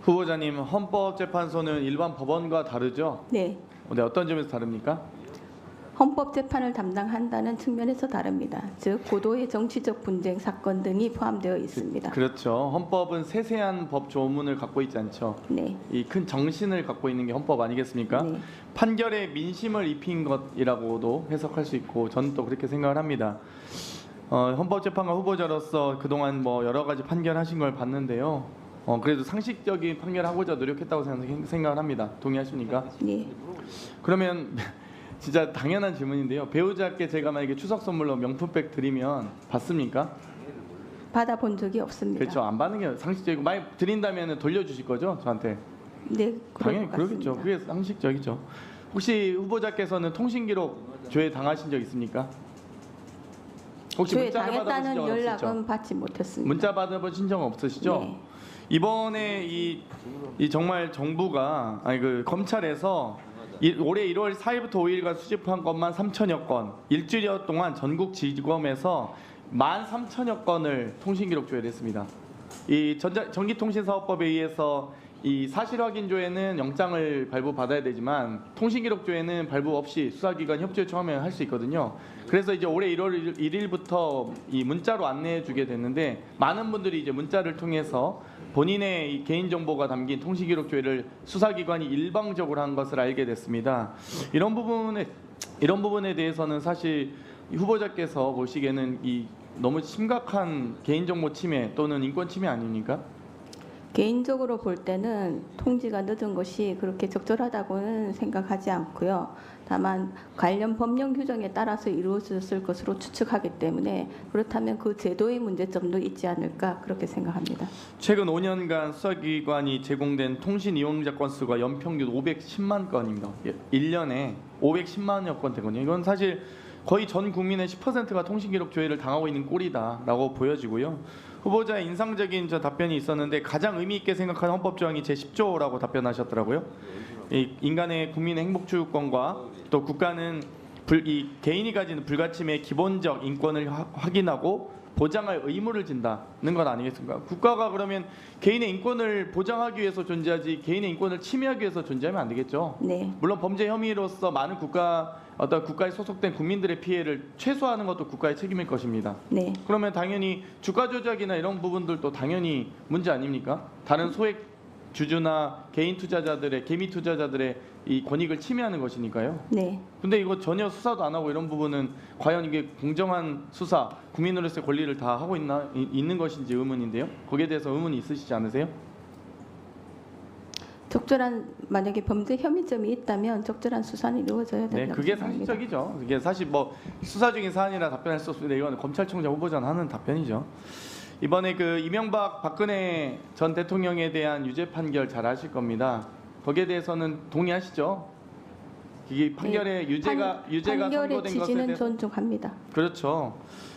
후보자님, 헌법재판소는 일반 법원과 다르죠? 네, 네, 어떤 점에서 다릅니까? 헌법재판을 담당한다는 측면에서 다릅니다. 즉 고도의 정치적 분쟁 사건 등이 포함되어 있습니다. 그렇죠. 헌법은 세세한 법 조문을 갖고 있지 않죠. 네, 이 큰 정신을 갖고 있는 게 헌법 아니겠습니까? 네. 판결에 민심을 입힌 것이라고도 해석할 수 있고 저는 또 그렇게 생각을 합니다. 헌법재판관 후보자로서 그동안 뭐 여러 가지 판결하신 걸 봤는데요. 그래도 상식적인 판결하고자 노력했다고 생각을 합니다. 동의하십니까? 네. 그러면 진짜 당연한 질문인데요. 배우자께 제가 만약에 추석 선물로 명품백 드리면 받습니까? 받아본 적이 없습니다. 그렇죠. 안 받는 게 상식적이고 만약 드린다면 돌려주실 거죠? 저한테. 네, 당연히 그럴 것 그러겠죠. 같습니다. 그게 상식적이죠. 혹시 후보자께서는 통신기록 조회 당하신 적 있습니까? 혹시 조회 문자를 받아보신 당했다는 적은 없으시죠? 연락은 받지 못했습니다. 문자 받아보신 적은 없으시죠? 네. 이번에 이 정말 정부가 그 검찰에서 올해 1월 4일부터 5일간 수집한 것만 3천여 건, 일주일여 동안 전국 지검에서 13,000여 건을 통신기록 조회를 했습니다. 이 전기통신사업법에 의해서 이 사실확인조회는 영장을 발부받아야 되지만 통신기록조회는 발부 없이 수사기관 협조 요청하면 할 수 있거든요. 그래서 이제 올해 1월 1일부터 이 문자로 안내해주게 됐는데 많은 분들이 이제 문자를 통해서 본인의 이 개인정보가 담긴 통신기록조회를 수사기관이 일방적으로 한 것을 알게 됐습니다. 이런 부분에 대해서는 사실 후보자께서 보시기에는 이 너무 심각한 개인정보 침해 또는 인권 침해 아닙니까? 개인적으로 볼 때는 통지가 늦은 것이 그렇게 적절하다고는 생각하지 않고요. 다만 관련 법령 규정에 따라서 이루어졌을 것으로 추측하기 때문에 그렇다면 그 제도의 문제점도 있지 않을까 그렇게 생각합니다. 최근 5년간 수사기관이 제공된 통신 이용자 건수가 연평균 510만 건입니다. 1년에 510만여 건 되거든요. 이건 사실 거의 전 국민의 10%가 통신기록 조회를 당하고 있는 꼴이다라고 보여지고요. 후보자의 인상적인 답변이 있었는데 가장 의미 있게 생각하는 헌법조항이 제10조라고 답변하셨더라고요. 이 인간의 국민의 행복추구권과 또 국가는 이 개인이 가지는 불가침의 기본적 인권을 확인하고 보장할 의무를 진다는 것 아니겠습니까? 국가가 그러면 개인의 인권을 보장하기 위해서 존재하지 개인의 인권을 침해하기 위해서 존재하면 안 되겠죠. 네. 물론 범죄 혐의로서 많은 어떤 국가에 소속된 국민들의 피해를 최소화하는 것도 국가의 책임일 것입니다. 네. 그러면 당연히 주가 조작이나 이런 부분들도 당연히 문제 아닙니까? 다른 소액 주주나 개인 투자자들의 개미 투자자들의 이 권익을 침해하는 것이니까요. 네. 근데 이거 전혀 수사도 안 하고 이런 부분은 과연 이게 공정한 수사, 국민으로서의 권리를 다 하고 있는 것인지 의문인데요. 거기에 대해서 의문이 있으시지 않으세요? 적절한 만약에 범죄 혐의점이 있다면 적절한 수사는 이루어져야 된다고 네, 그게 생각합니다. 상식적이죠. 그게 사실 뭐 수사 중인 사안이라 답변할 수 없습니다. 이건 검찰총장 후보자는 하는 답변이죠. 이번에 그 이명박 박근혜 전 대통령에 대한 유죄 판결 잘 아실 겁니다. 거기에 대해서는 동의하시죠? 이게 판결에 네, 유죄가 판결의 선고된 것에 취지는 대해서 존중합니다. 그렇죠.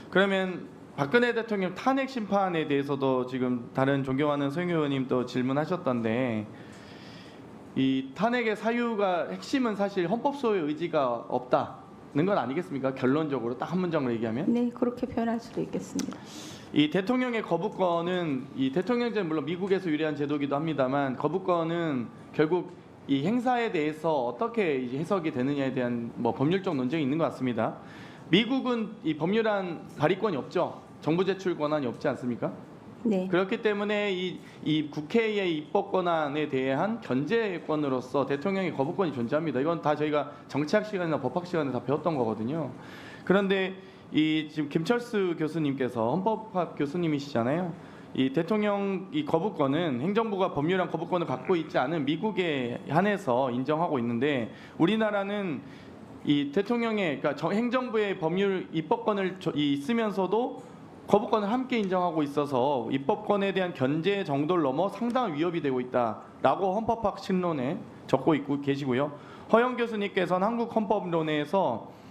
그러면 박근혜 대통령 탄핵 심판에 대해서도 지금 다른 존경하는 소영 의원님도 질문하셨던데 이 탄핵의 사유가 핵심은 사실 헌법소의 의지가 없다는 건 아니겠습니까? 결론적으로 딱 한 문장으로 얘기하면 네, 그렇게 표현할 수도 있겠습니다. 이 대통령의 거부권은 이 대통령제는 물론 미국에서 유래한 제도이기도 합니다만 거부권은 결국 이 행사에 대해서 어떻게 이제 해석이 되느냐에 대한 뭐 법률적 논쟁이 있는 것 같습니다. 미국은 이 법률안 발의권이 없죠. 정부 제출 권한이 없지 않습니까? 네. 그렇기 때문에 이 국회의 입법 권한에 대한 견제권으로서 대통령의 거부권이 존재합니다. 이건 다 저희가 정치학 시간이나 법학 시간에 다 배웠던 거거든요. 그런데 이 지금 김철수 교수님께서 헌법학 교수님이시잖아요. 이 대통령 이 거부권은 행정부가 법률안 거부권을 갖고 있지 않은 미국에 한해서 인정하고 있는데 우리나라는 이 대통령의 그러니까 행정부의 법률 입법권을 있으면서도 거부권을 함께 인정하고 있어서 입법권에 대한 견제 정도를 넘어 상당한 위협이 되고 있다라고 헌법학 신론에 적고 있고 계시고요. 허영 교수님께서는 한국 헌법론에서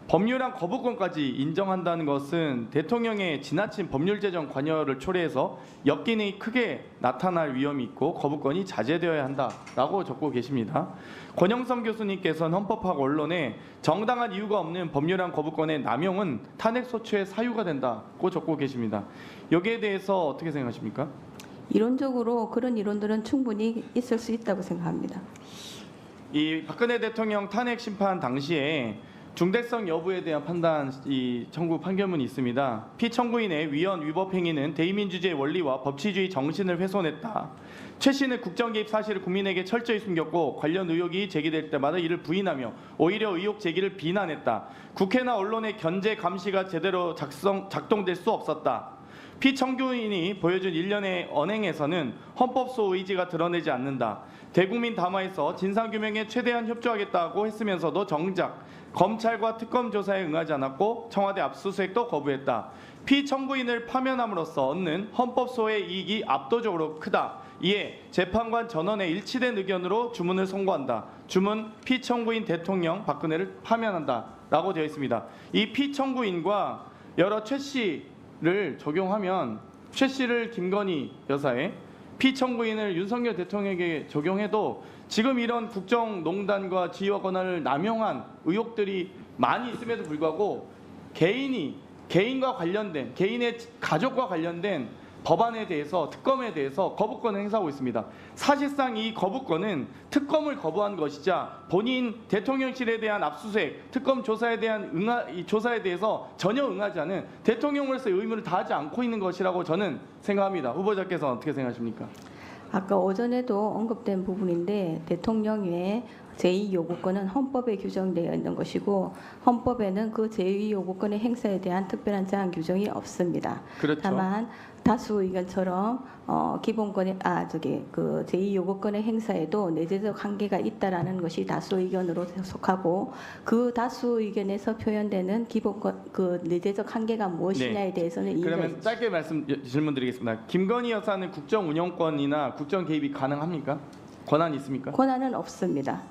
법률안 거부권까지 인정한다는 것은 대통령의 지나친 법률 제정 관여를 초래해서 역기능이 크게 나타날 위험이 있고 거부권이 자제되어야 한다라고 적고 계십니다. 권영선 교수님께서는 헌법학 원론에 정당한 이유가 없는 법률안 거부권의 남용은 탄핵 소추의 사유가 된다고 적고 계십니다. 여기에 대해서 어떻게 생각하십니까? 이론적으로 그런 이론들은 충분히 있을 수 있다고 생각합니다. 이 박근혜 대통령 탄핵 심판 당시에 중대성 여부에 대한 판단 이 청구 판결문이 있습니다. 피청구인의 위헌 위법 행위는 대의민주주의 원리와 법치주의 정신을 훼손했다. 최 씨는 국정 개입 사실을 국민에게 철저히 숨겼고 관련 의혹이 제기될 때마다 이를 부인하며 오히려 의혹 제기를 비난했다. 국회나 언론의 견제 감시가 제대로 작동될 수 없었다. 피청구인이 보여준 일련의 언행에서는 헌법소 의지가 드러내지 않는다. 대국민 담화에서 진상규명에 최대한 협조하겠다고 했으면서도 정작 검찰과 특검 조사에 응하지 않았고 청와대 압수수색도 거부했다. 피청구인을 파면함으로써 얻는 헌법소의 이익이 압도적으로 크다. 이에 재판관 전원의 일치된 의견으로 주문을 선고한다. 주문 피청구인 대통령 박근혜를 파면한다. 라고 되어 있습니다. 이 피청구인과 여러 최 씨를 적용하면 최 씨를 김건희 여사의 피청구인을 윤석열 대통령에게 적용해도 지금 이런 국정농단과 지휘와 권한을 남용한 의혹들이 많이 있음에도 불구하고 개인과 관련된 개인의 가족과 관련된 법안에 대해서 특검에 대해서 거부권을 행사하고 있습니다. 사실상 이 거부권은 특검을 거부한 것이자 본인 대통령실에 대한 압수수색, 특검 조사에 대한 조사에 대해서 전혀 응하지 않은 대통령으로서의 의무를 다하지 않고 있는 것이라고 저는 생각합니다. 후보자께서는 어떻게 생각하십니까? 아까 오전에도 언급된 부분인데 대통령의 제2요구권은 헌법에 규정되어 있는 것이고 헌법에는 그 제2요구권의 행사에 대한 특별한 제한 규정이 없습니다. 그렇죠. 다만 다수 의견처럼 기본권의 그 제2요구권의 행사에도 내재적 한계가 있다라는 것이 다수 의견으로 속하고 그 다수 의견에서 표현되는 기본권 그 내재적 한계가 무엇이냐에 대해서는 이의가 그러면 있습니다. 짧게 질문드리겠습니다. 김건희 여사는 국정 운영권이나 국정 개입이 가능합니까? 권한이 있습니까? 권한은 없습니다.